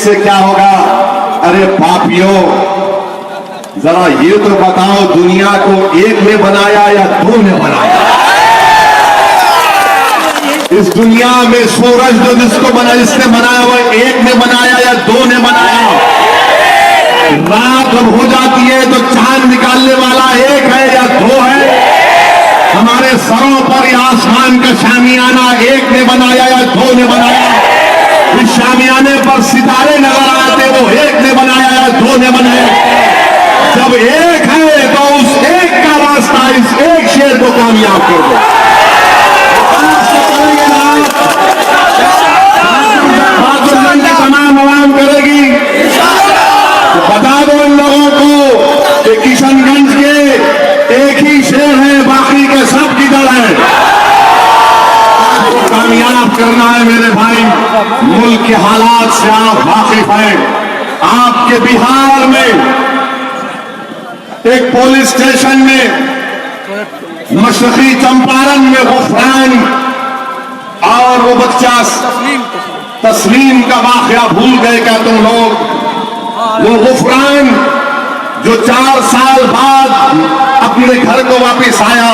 इससे क्या होगा? अरे पापियों, जरा ये तो बताओ, दुनिया को एक ने बनाया या दो ने बनाया? इस दुनिया में सूरज जो जिसने बनाया वो एक ने बनाया या दो ने बनाया? रात जब हो जाती है तो चांद निकालने वाला एक है या दो है? हमारे सरों पर या आसमान का शामियाना एक ने बनाया या दो ने बनाया? इस शामियाने पर सितारे नजर आते, वो एक ने बनाया या दो ने बनाया? जब एक है तो उस एक का रास्ता इस एक शेर को कामयाब कर दो। तमाम आवाम करेगी तो बता दो इन लोगों को कि किशनगंज के एक ही शेर है, बाकी के सब किधर है? कामयाब करना है मेरे भाई। मुल्क के हालात से आप वाकिफ हैं। आपके बिहार में एक पुलिस स्टेशन में मशरकी चंपारण में गुफरान और वो बच्चा तस्लीम का वाकया भूल गए क्या तुम लोग? वो गुफरान जो 4 साल बाद अपने घर को वापस आया,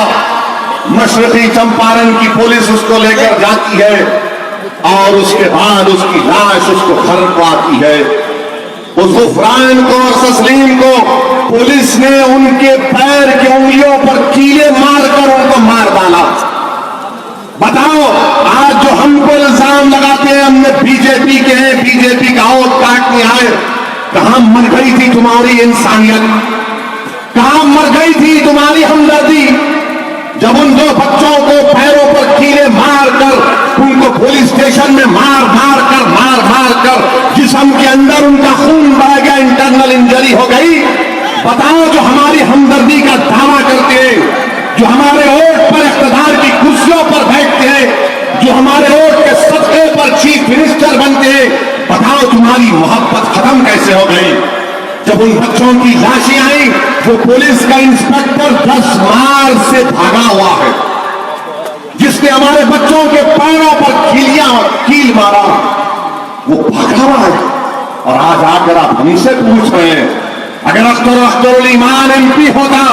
मशरकी चंपारण की पुलिस उसको लेकर जाती है और उसके बाद उसकी लाश उसको घर को आती है। उस गुफरान को और तस्लीम को पुलिस ने उनके पैर की उंगलियों पर कीले मारकर उनको मार डाला। बताओ, आज जो हमको इल्जाम लगाते हैं हमने बीजेपी के हैं, बीजेपी का वोट काटने आए, कहां मर गई थी तुम्हारी इंसानियत? कहां मर गई थी तुम्हारी हमदर्दी? जब उन 2 बच्चों को पैरों पर कीले मारकर उनको पुलिस स्टेशन में मार मार कर जिस्म के अंदर उनका खून बह गया, इंटरनल इंजरी हो गई। बताओ, जो हमारी हमदर्दी का दावा करते हैं, जो हमारे वोट पर इख्तिदार की कुर्सियों पर बैठते हैं, जो हमारे वोट के सदके पर चीफ मिनिस्टर बनते हैं, बताओ तुम्हारी मोहब्बत खत्म कैसे हो गई? जब उन बच्चों की लाशें आई, वो पुलिस का इंस्पेक्टर 10 मार से भागा हुआ है, जिसने हमारे बच्चों के पैरों पर कील मारा, वो भागा हुआ है। और आज आकर आप हमसे पूछ रहे हैं, अगर अख्तरुल ईमान MP होता,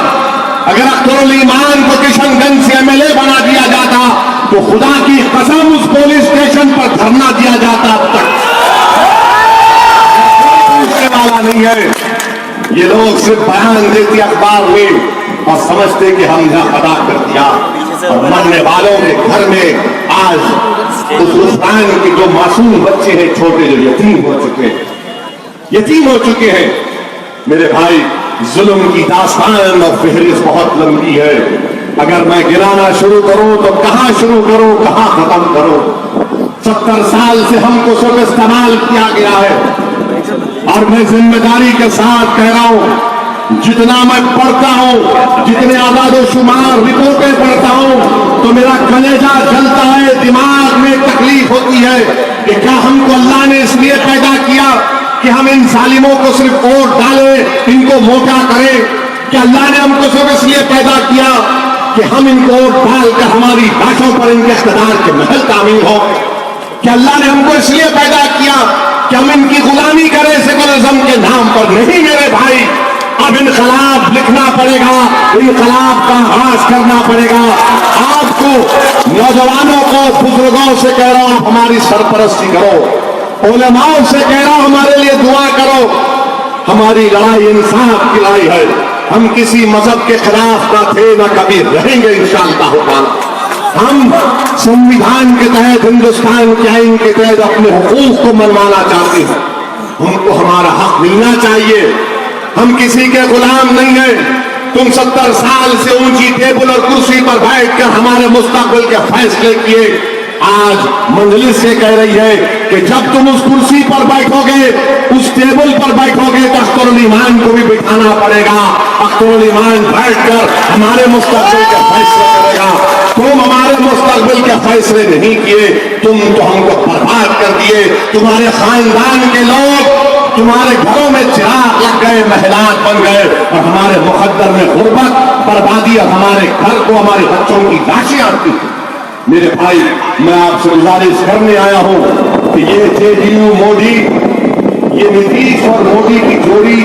अगर अख्तरुल ईमान को किशनगंज से MLA बना दिया जाता, तो खुदा की कसम उस पुलिस स्टेशन पर धरना दिया जाता। अब तक पूछने वाला नहीं है। ये लोग सिर्फ बयान देते अखबार में और समझते कि हमने अदा कर दिया। और मरने वालों के घर में आज उस गुफरान के जो मासूम बच्चे हैं, छोटे, जो यतीम हो चुके हैं। मेरे भाई, जुल्म की दास्तान और फहरिस्त बहुत लंबी है। अगर मैं गिराना शुरू करूं तो कहां शुरू करूं, कहां खत्म करूं? 70 साल से हमको सब इस्तेमाल किया गया है और मैं जिम्मेदारी के साथ कह रहा हूं, जितना मैं पढ़ता हूं, जितने आदाद-ओ-शुमार रिपोर्टें पढ़ता हूं, तो मेरा कलेजा जलता है, दिमाग में तकलीफ होती है कि क्या हमको अल्लाह ने इसलिए पैदा किया कि हम इन जालिमों को सिर्फ वोट डालें, इनको मोटा करें? कि अल्लाह ने हमको सिर्फ इसलिए पैदा किया कि हम इनको वोट डालकर हमारी लाशों पर इनके इख्तिदार के महल तामीर हो? कि अल्लाह ने हमको इसलिए पैदा किया कि हम इनकी गुलामी करें सेकुलरिज्म के नाम पर? नहीं मेरे भाई, अब इनकलाब लिखना पड़ेगा, इनकलाब का आगाज करना पड़ेगा। आपको, नौजवानों को, बुजुर्गों से कह रहा हूं, हमारी सरपरस्ती करो, उलमाओं से कह रहा हूं, हमारे लिए दुआ करो। हमारी लड़ाई इंसाफ की लड़ाई है। हम किसी मजहब के खिलाफ ना थे, ना कभी रहेंगे इंशाअल्लाह ताला। हम संविधान के तहत, हिंदुस्तान के आईन के तहत अपने हुकूक को मनवाना चाहते हैं। हमको हमारा हक मिलना चाहिए। हम किसी के गुलाम नहीं है। तुम 70 साल से ऊंची टेबल और कुर्सी पर बैठकर हमारे मुस्तकबिल के फैसले किए। आज मंजलिस से कह रही है कि जब तुम उस कुर्सी पर बैठोगे, उस टेबल पर बैठोगे, तो अख्तरुल ईमान को भी बिठाना पड़ेगा। अख्तरुल ईमान बैठकर हमारे मुस्तकबिल के फैसले करेगा। तुम हमारे मुस्तकबिल के फैसले नहीं किए, तुम तो हमको बर्बाद कर दिए। तुम्हारे खानदान के लोग तुम्हारे घरों में चिराग लग गए, महलात बन गए, और हमारे मुकद्दर में गुर्बत, बर्बादी, और हमारे घर को हमारे बच्चों की लाशें आती हैं। मेरे भाई, मैं आपसे गुजारिश करने आया हूं कि ये JDU मोदी, ये नीतीश और मोदी की जोड़ी,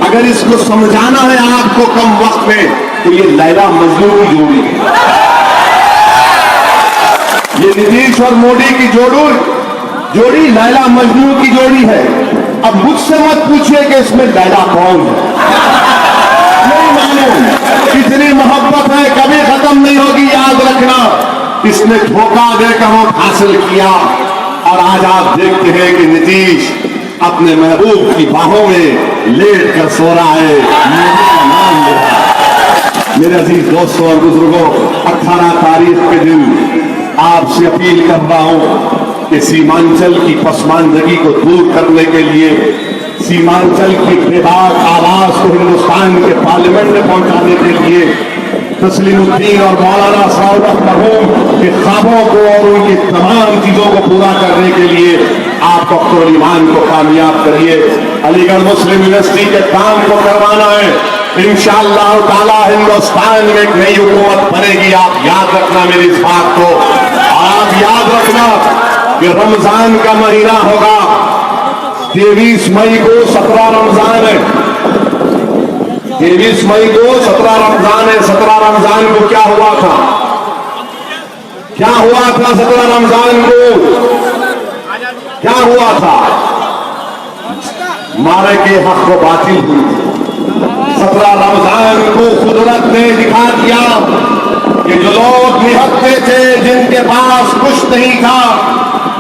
अगर इसको समझाना है आपको कम वक्त में, तो ये लैला मजनू की जोड़ी है। ये नीतीश और मोदी की जोड़ी लैला मजनू की जोड़ी है। अब मुझसे मत पूछिए कि इसमें लैला कौन है, नहीं मालूम। कितनी मोहब्बत है, कभी खत्म नहीं होगी, याद रखना। इसने धोखा देकर वोट हासिल किया और आज आप देखते हैं कि नीतीश अपने महबूब की बाहों में लेट कर सो रहा है, मेरा नाम ले रहा है। मेरे अजीज दोस्तों और बुजुर्गों, 18 तारीख के दिन आपसे अपील कर रहा हूं कि सीमांचल की पसमानदगी को दूर करने के लिए, सीमांचल की बेबाक आवाज को हिंदुस्तान के पार्लियामेंट में पहुंचाने के लिए तस्लीमुद्दीन और मौलाना साउदत मरहूम के ख्वाबों को और उनकी तमाम चीजों को पूरा करने के लिए आप डॉक्टर ईमान को कामयाब करिए। अलीगढ़ मुस्लिम यूनिवर्सिटी के काम को करवाना है। इंशाअल्लाह ताला हिंदुस्तान में एक नई हुकूमत बनेगी। आप याद रखना मेरी इस बात को। आप याद रखना कि रमजान का महीना होगा, 23 मई को 17 रमजान है। 23 मई को 17 रमजान है। 17 रमजान को क्या हुआ था? क्या हुआ था 17 रमजान को? क्या हुआ था? मारे के हक को बातिल हुई थी। 17 रमजान को कुदरत ने दिखा दिया कि जो लोग निहत्थे थे, जिनके पास कुछ नहीं था,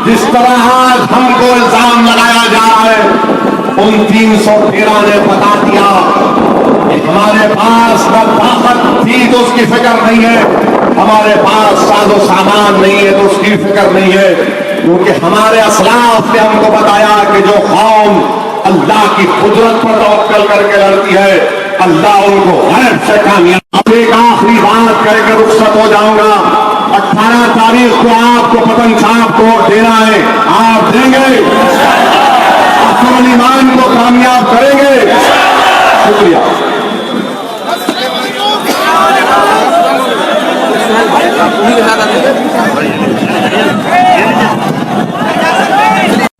जिस तरह आज हमको इल्जाम लगाया जा रहा है, उन 313 ने बता दिया कि हमारे पास न ताकत थी तो उसकी फिक्र नहीं है, हमारे पास साजो सामान नहीं है तो उसकी फिक्र नहीं है, क्योंकि हमारे असलाफ ने हमको बताया कि जो कौम अल्लाह की कुदरत पर तवक्कल करके लड़ती है, अल्लाह उनको गैब से कामयाब। अब एक आखिरी बात कहकर रुखसत हो जाऊंगा। 18 तारीख को आपको पतन छाप को देना है, आप देंगे, डॉक्टर ईमान को कामयाब करेंगे। शुक्रिया।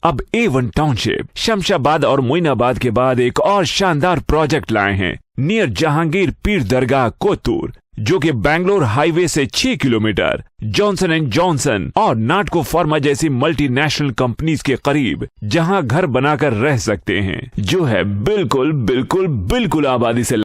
अब A1 टाउनशिप शमशाबाद और मोइनाबाद के बाद एक और शानदार प्रोजेक्ट लाए हैं नियर जहांगीर पीर दरगाह कोतूर, जो कि बैंगलोर हाईवे से 6 किलोमीटर जॉनसन एंड जॉनसन और नाटको फार्मा जैसी मल्टीनेशनल कंपनीज के करीब, जहां घर बनाकर रह सकते हैं, जो है बिल्कुल बिल्कुल बिल्कुल आबादी से